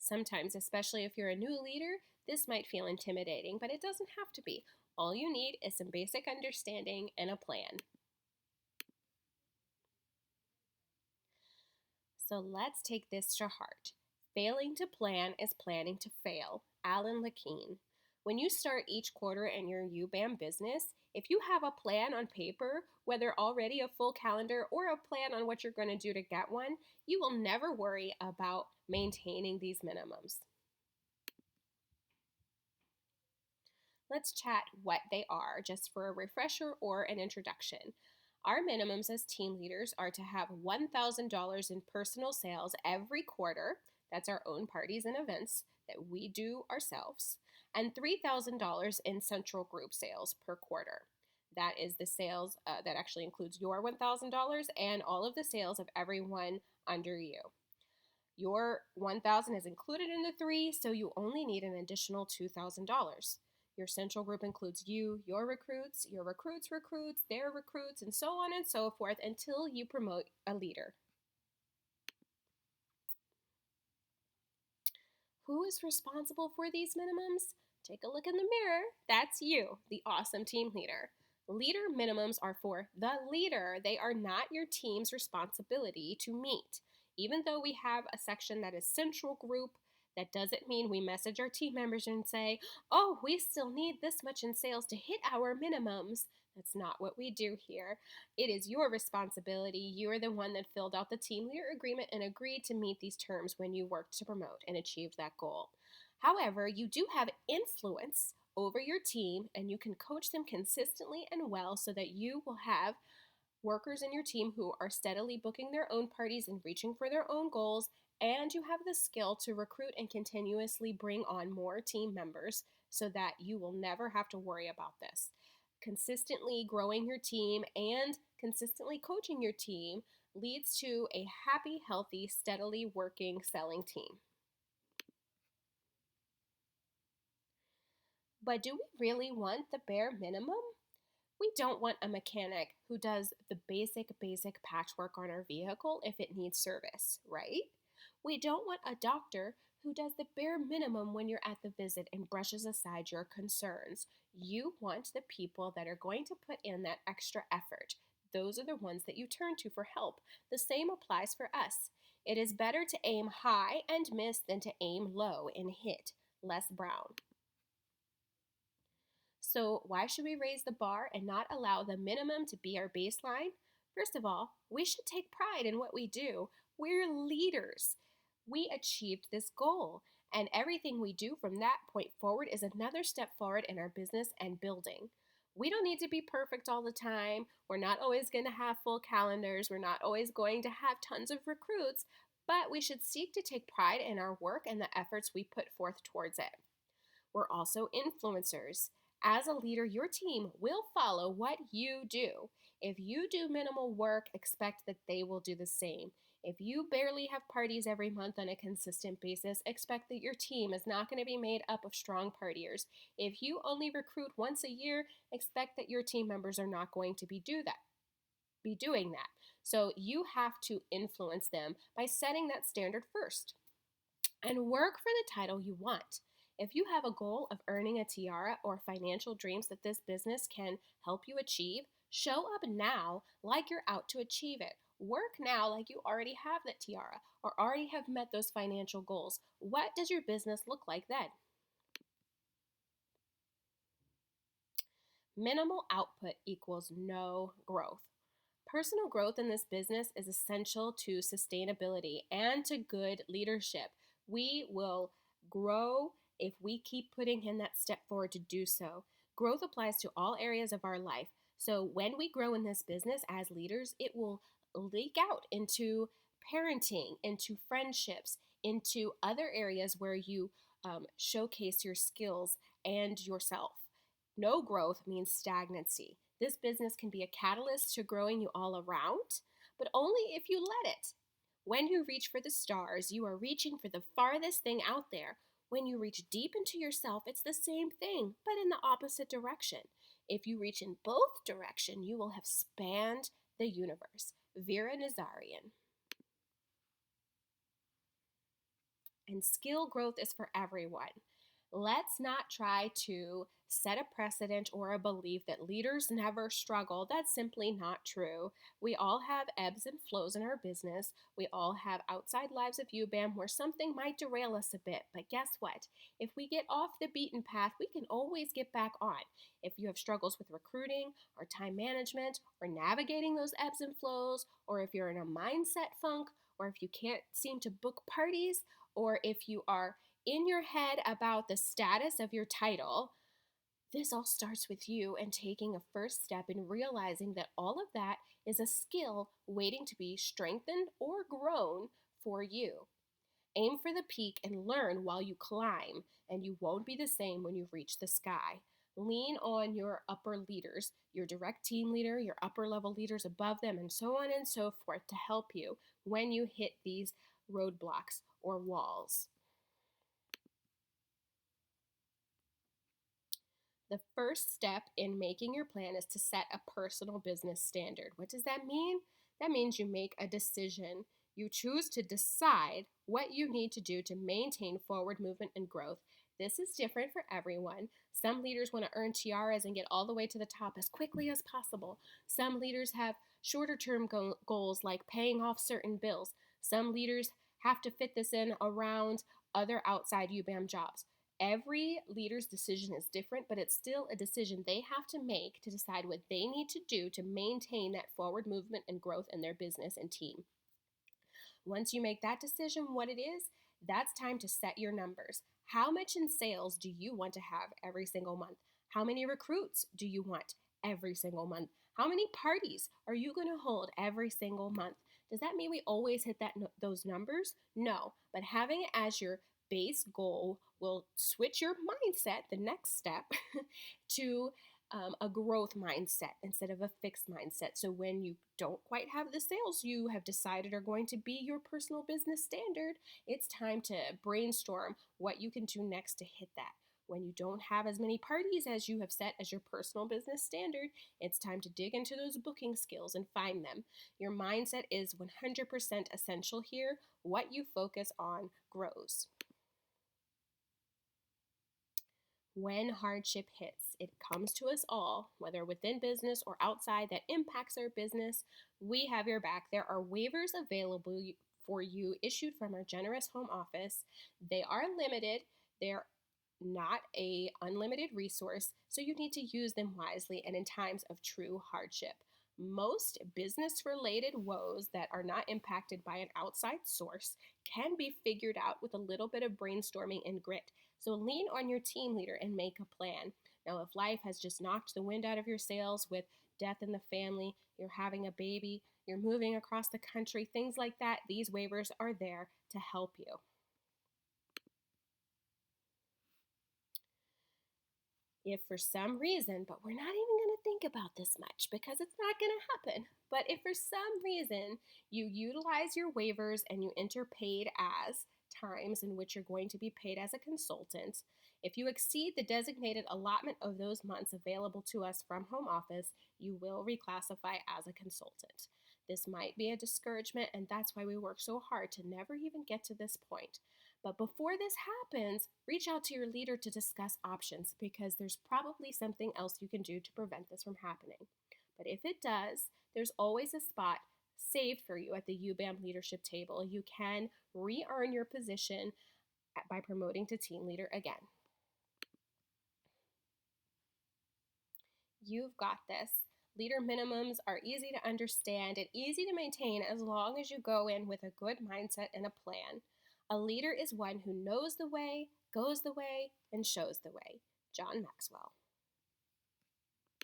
Sometimes, especially if you're a new leader, this might feel intimidating, but it doesn't have to be. All you need is some basic understanding and a plan. So let's take this to heart. Failing to plan is planning to fail. Alan Lakeen. When you start each quarter in your UBAM business, if you have a plan on paper, whether already a full calendar or a plan on what you're going to do to get one, you will never worry about maintaining these minimums. Let's chat what they are just for a refresher or an introduction. Our minimums as team leaders are to have $1,000 in personal sales every quarter. That's our own parties and events that we do ourselves, and $3,000 in central group sales per quarter. That is the sales that actually includes your $1,000 and all of the sales of everyone under you. Your 1,000 is included in the three, so you only need an additional $2,000. Your central group includes you, your recruits, recruits, their recruits, and so on and so forth until you promote a leader. Who is responsible for these minimums? Take a look in the mirror. That's you, the awesome team leader. Leader minimums are for the leader. They are not your team's responsibility to meet. Even though we have a section that is central group, that doesn't mean we message our team members and say, oh, we still need this much in sales to hit our minimums. That's not what we do here. It is your responsibility. You are the one that filled out the team leader agreement and agreed to meet these terms when you worked to promote and achieved that goal. However, you do have influence over your team and you can coach them consistently and well so that you will have workers in your team who are steadily booking their own parties and reaching for their own goals, and you have the skill to recruit and continuously bring on more team members so that you will never have to worry about this. Consistently growing your team and consistently coaching your team leads to a happy, healthy, steadily working selling team. But do we really want the bare minimum? We don't want a mechanic who does the basic patchwork on our vehicle if it needs service, right? We don't want a doctor who does the bare minimum when you're at the visit and brushes aside your concerns. You want the people that are going to put in that extra effort. Those are the ones that you turn to for help. The same applies for us. It is better to aim high and miss than to aim low and hit. Les Brown. So, why should we raise the bar and not allow the minimum to be our baseline? First of all, we should take pride in what we do. We're leaders. We achieved this goal, and everything we do from that point forward is another step forward in our business and building. We don't need to be perfect all the time. We're not always going to have full calendars. We're not always going to have tons of recruits, but we should seek to take pride in our work and the efforts we put forth towards it. We're also influencers. As a leader, your team will follow what you do. If you do minimal work, expect that they will do the same. If you barely have parties every month on a consistent basis, expect that your team is not going to be made up of strong partiers. If you only recruit once a year, expect that your team members are not going to be doing that. So you have to influence them by setting that standard first and work for the title you want. If you have a goal of earning a tiara or financial dreams that this business can help you achieve, show up now like you're out to achieve it. Work now like you already have that tiara or already have met those financial goals. What does your business look like then? Minimal output equals no growth. Personal growth in this business is essential to sustainability and to good leadership. We will grow if we keep putting in that step forward to do so. Growth applies to all areas of our life. So when we grow in this business as leaders, it will leak out into parenting, into friendships, into other areas where you showcase your skills and yourself. No growth means stagnancy. This business can be a catalyst to growing you all around, but only if you let it. When you reach for the stars, you are reaching for the farthest thing out there. When you reach deep into yourself, it's the same thing, but in the opposite direction. If you reach in both directions, you will have spanned the universe. Vera Nazarian. And skill growth is for everyone. Let's not try to set a precedent or a belief that leaders never struggle. That's simply not true. We all have ebbs and flows in our business. We all have outside lives of UBAM where something might derail us a bit. But guess what? If we get off the beaten path, we can always get back on. If you have struggles with recruiting or time management or navigating those ebbs and flows, or if you're in a mindset funk, or if you can't seem to book parties, or if you are in your head about the status of your title, this all starts with you and taking a first step in realizing that all of that is a skill waiting to be strengthened or grown for you. Aim for the peak and learn while you climb, and you won't be the same when you reach the sky. Lean on your upper leaders, your direct team leader, your upper level leaders above them, and so on and so forth to help you when you hit these roadblocks or walls. The first step in making your plan is to set a personal business standard. What does that mean? That means you make a decision. You choose to decide what you need to do to maintain forward movement and growth. This is different for everyone. Some leaders want to earn tiaras and get all the way to the top as quickly as possible. Some leaders have shorter term goals like paying off certain bills. Some leaders have to fit this in around other outside UBAM jobs. Every leader's decision is different, but it's still a decision they have to make to decide what they need to do to maintain that forward movement and growth in their business and team. Once you make that decision, what it is, that's time to set your numbers. How much in sales do you want to have every single month? How many recruits do you want every single month? How many parties are you going to hold every single month? Does that mean we always hit those numbers? No, but having it as your base goal will switch your mindset, the next step, to a growth mindset instead of a fixed mindset. So when you don't quite have the sales you have decided are going to be your personal business standard, it's time to brainstorm what you can do next to hit that. When you don't have as many parties as you have set as your personal business standard, it's time to dig into those booking skills and find them. Your mindset is 100% essential here. What you focus on grows. When hardship hits, it comes to us all, whether within business or outside, that impacts our business. We have your back. There are waivers available for you issued from our generous home office. They are limited. They're not a unlimited resource, so you need to use them wisely and in times of true hardship. Most business related woes that are not impacted by an outside source can be figured out with a little bit of brainstorming and grit. So lean on your team leader and make a plan. Now, if life has just knocked the wind out of your sails with death in the family, you're having a baby, you're moving across the country, things like that, these waivers are there to help you. If for some reason, but we're not even going to think about this much because it's not going to happen, but if for some reason you utilize your waivers and you enter paid as times in which you're going to be paid as a consultant, if you exceed the designated allotment of those months available to us from home office, you will reclassify as a consultant. This might be a discouragement, and that's why we work so hard to never even get to this point. But before this happens, reach out to your leader to discuss options because there's probably something else you can do to prevent this from happening. But if it does, there's always a spot saved for you at the UBAM leadership table. You can re earn your position by promoting to team leader again. You've got this. Leader minimums are easy to understand and easy to maintain as long as you go in with a good mindset and a plan. A leader is one who knows the way, goes the way, and shows the way. John Maxwell.